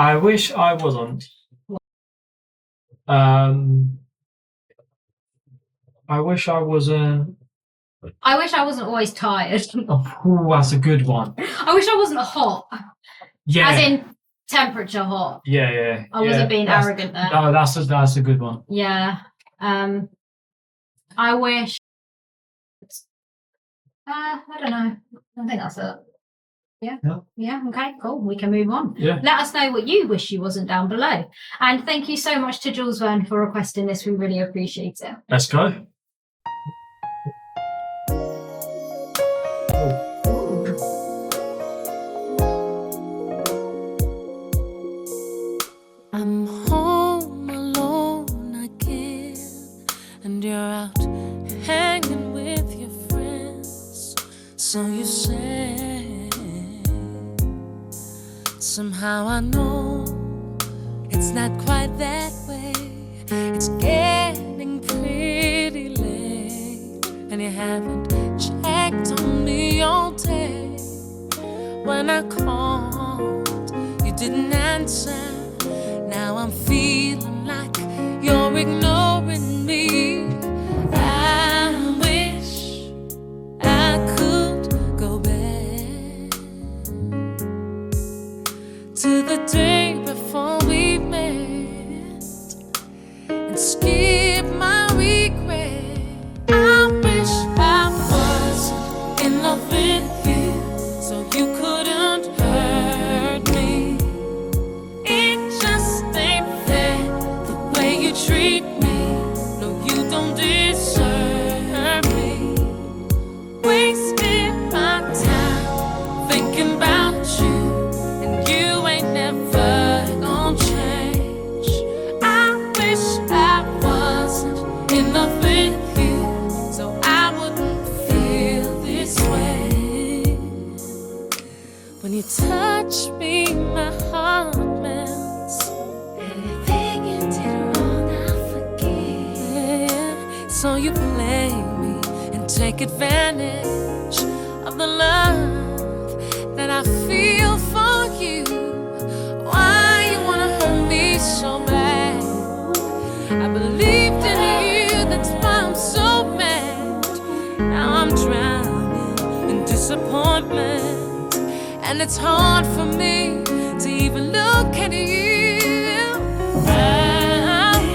I wish I wasn't. I wish I wasn't. I wish I wasn't always tired. Oh, that's a good one. I wish I wasn't hot. Yeah. As in temperature hot. Yeah. I wasn't being arrogant there. No, that's a good one. Yeah. I wish. I don't know. I think that's it. Yeah. Okay, cool. We can move on. Yeah. Let us know what you wish you wasn't down below. And thank you so much to Jules Verne for requesting this. We really appreciate it. Let's go. I'm home alone again, and you're out hanging with your friends. So you say, somehow I know it's not quite that way. It's getting pretty late, and you haven't checked on me all day. When I called, you didn't answer. Now I'm feeling like you're ignoring me. I wish I could go back to the day before we met and skip my regret. I wish I was in love with you, so you couldn't hurt me. It just ain't fair the way you treat me. No, you don't deserve me. Wasting my time thinking about you, and you ain't never gonna change. I wish I wasn't in love with you, so I wouldn't feel this way. When you touch me, my heart melts. Anything you did wrong, I forget. So you play me and take advantage of the love that I feel for you. Why you wanna hurt me so bad? I believed in you, that's why I'm so mad. Now I'm drowning in disappointment, and it's hard for me to even look at you. I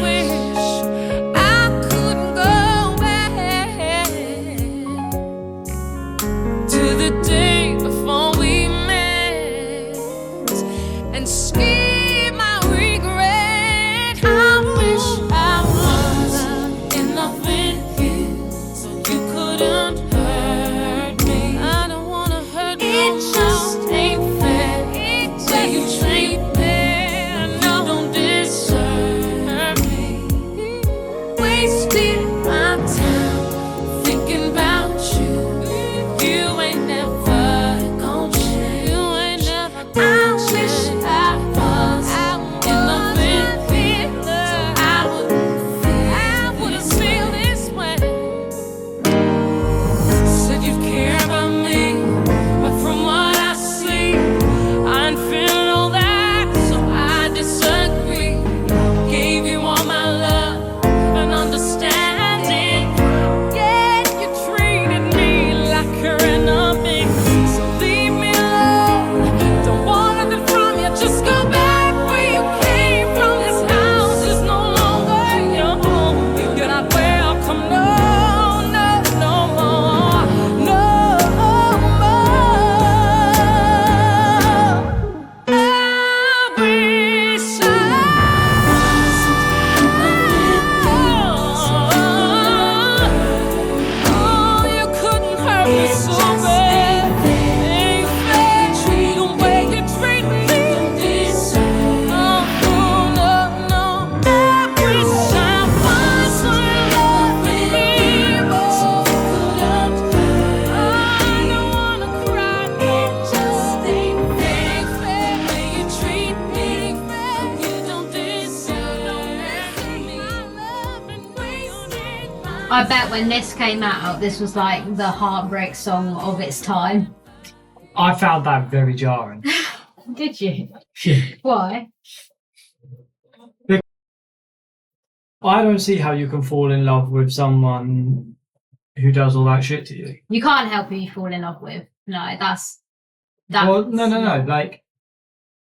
wish I couldn't go back to the day before we met and skip my regret. I wish I was in love with you, so you couldn't hurt me. I don't wanna hurt you. It just ain't fair the way you treat me. You don't deserve me. Wasting my time thinking about you. You ain't never gonna change. You ain't never gonna change. I wish I was in love with you, so I wouldn't feel this way. Said you'd care about me, but from what I see, I ain't feeling all that, so I disagree. Gave you all my love and understanding, yet you treated me like your enemy. So leave me alone, don't want nothing from you, just go back where you came from. This house is no longer your home. You're not welcome, no more. I wish I you couldn't hurt me so bad. Ain't fair the way you treat me. No. I wish I was in love with you. I don't wanna cry. It just ain't fair the way you treat me. You don't deserve me. I bet when this came out, this was like the heartbreak song of its time. I found that very jarring. Did you? Yeah. Why? I don't see how you can fall in love with someone who does all that shit to you. You can't help who you fall in love with. No, that's Well, no. Like,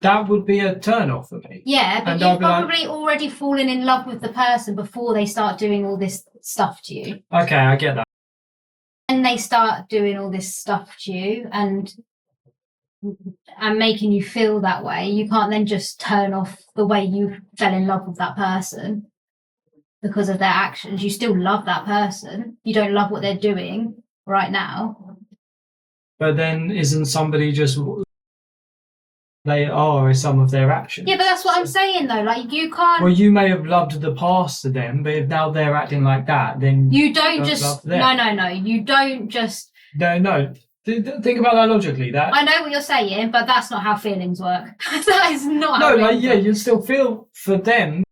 that would be a turn off for me. Yeah, but And you've I'll be like- probably already fallen in love with the person before they start doing all this stuff to you. Okay, I get that. And they start doing all this stuff to you and making you feel that way. You can't then just turn off the way you fell in love with that person because of their actions. You still love that person. You don't love what they're doing right now. But then isn't somebody just... They are some of their actions. Yeah, but that's what I'm saying though. Like you can't. Well, you may have loved the past to them, but if now they're acting like that, then You don't love just. them. No. You don't just. No. Think about that logically. That I know what you're saying, but that's not how feelings work. That is not. How no, like feelings yeah, work. you still feel for them.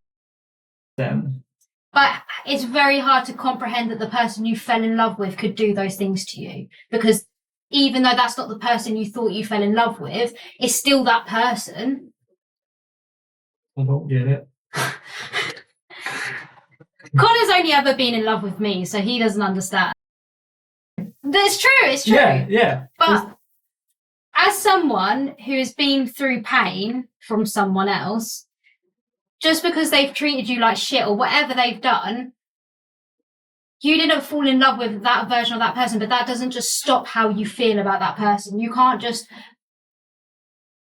But it's very hard to comprehend that the person you fell in love with could do those things to you, because even though that's not the person you thought you fell in love with, it's still that person. I don't get it. Connor's only ever been in love with me, so he doesn't understand. That's true. It's true. Yeah. But as someone who has been through pain from someone else, just because they've treated you like shit or whatever they've done, you didn't fall in love with that version of that person, but that doesn't just stop how you feel about that person. You can't just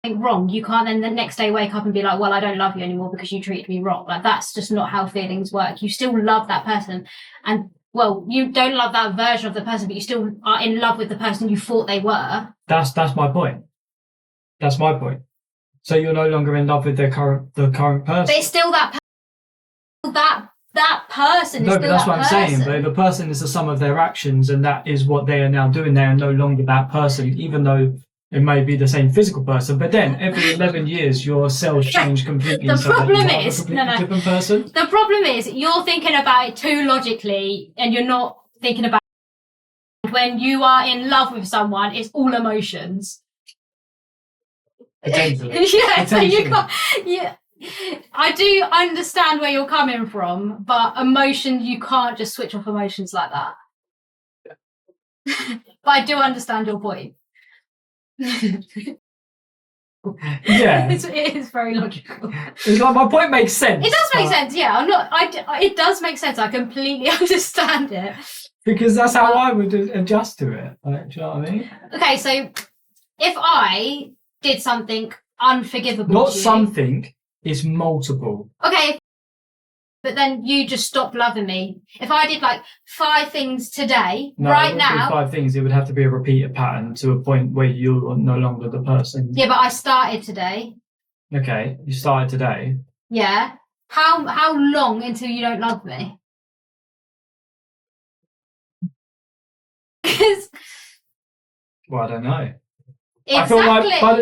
think wrong. You can't then the next day wake up and be like, well, I don't love you anymore because you treated me wrong. Like, that's just not how feelings work. You still love that person. And, well, you don't love that version of the person, but you still are in love with the person you thought they were. That's my point. That's my point. So you're no longer in love with the current person. But it's still that person is No, still but that's that what I'm person. saying. But the person is the sum of their actions, and that is what they are now doing. They are no longer that person, even though it may be the same physical person. But then every 11 years, your cells change completely. The so that problem you are is- a completely no. different person. The problem is you're thinking about it too logically, and you're not thinking about it. When you are in love with someone, it's all emotions. Potentially. Yeah, so you Potentially. can't. Yeah, I do understand where you're coming from, but emotions, you can't just switch off emotions like that. But I do understand your point. Yeah. It is very logical. It's like my point makes sense. It does make but- sense, yeah. It does make sense. I completely understand it. Because that's how I would adjust to it. Like, do you know what I mean? Okay, so if I did something unforgivable Not to you, something, it's multiple. okay, but then you just stopped loving me. If I did like 5 things today, No, right it wouldn't be now, 5 things. It would have to be a repeated pattern to a point where you're no longer the person. yeah, but I started today. Okay, you started today. Yeah. How long until you don't love me? Because Well, I don't know. exactly. I feel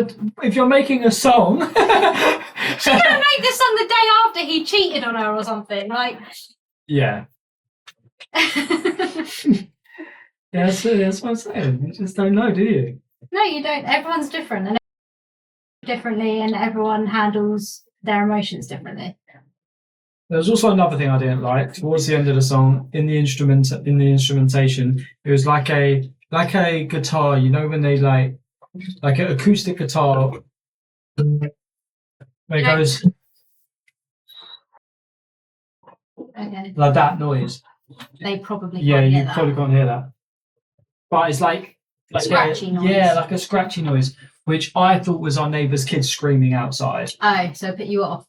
like if you're making a song, She's gonna make this song the day after he cheated on her or something. Like, yeah, that's what I'm saying. You just don't know, do you? no, you don't. Everyone's different and differently, and everyone handles their emotions differently. There was also another thing I didn't like towards the end of the song. In the instrumentation, it was like a guitar. You know when they like an acoustic guitar. Where it goes Okay. like that noise. They probably Yeah, can't you get that. probably can't hear that. But it's like Scratchy noise. Yeah, like a scratchy noise, which I thought was our neighbour's kids screaming outside. Oh, so it put you off.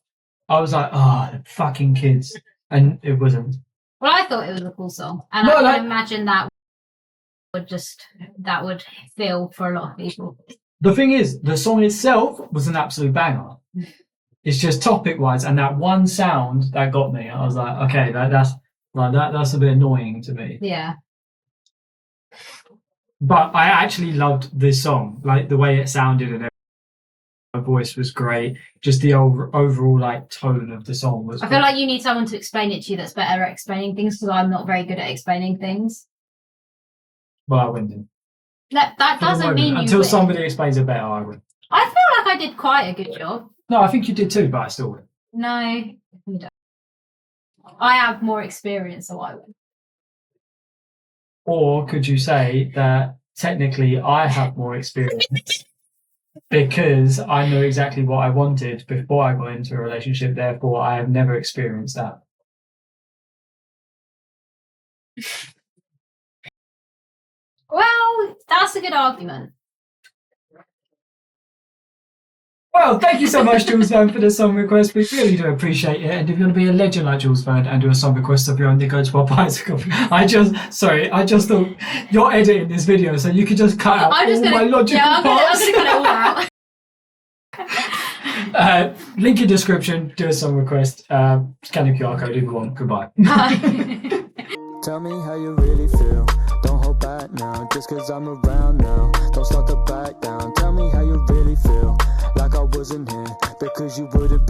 I was like, oh, the fucking kids. And it wasn't. Well, I thought it was a cool song, and No, I like- can imagine that would feel for a lot of people. The thing is, the song itself was an absolute banger. It's just topic-wise, and that one sound that got me. I was like, okay, that's a bit annoying to me. Yeah. But I actually loved this song, like the way it sounded and everything. My voice was great. Just the overall like tone of the song was. I feel like you need someone to explain it to you that's better at explaining things, because I'm not very good at explaining things. Well, I wouldn't. That For the doesn't moment, mean you until win. somebody explains it better, I would. I feel like I did quite a good job. No, I think you did too, but I still wouldn't. No, you don't. I have more experience, so I would. Or could you say that technically I have more experience because I know exactly what I wanted before I got into a relationship, therefore I have never experienced that. Well, that's a good argument. Well, thank you so much, Jules Verne, for the song request. We really do appreciate it. And if you want to be a legend like Jules Verne and do a song request of your own, then go to our bicycle. I just thought you're editing this video, so you could just cut out my logical parts. I'm gonna cut it all out. Link in description, do a song request, scan the QR code if you want. Goodbye. Tell me how you really feel. Don't hold back now, just cause I'm around now. Don't start to back down. Tell me how you really feel. Like I wasn't here, because you wouldn't be.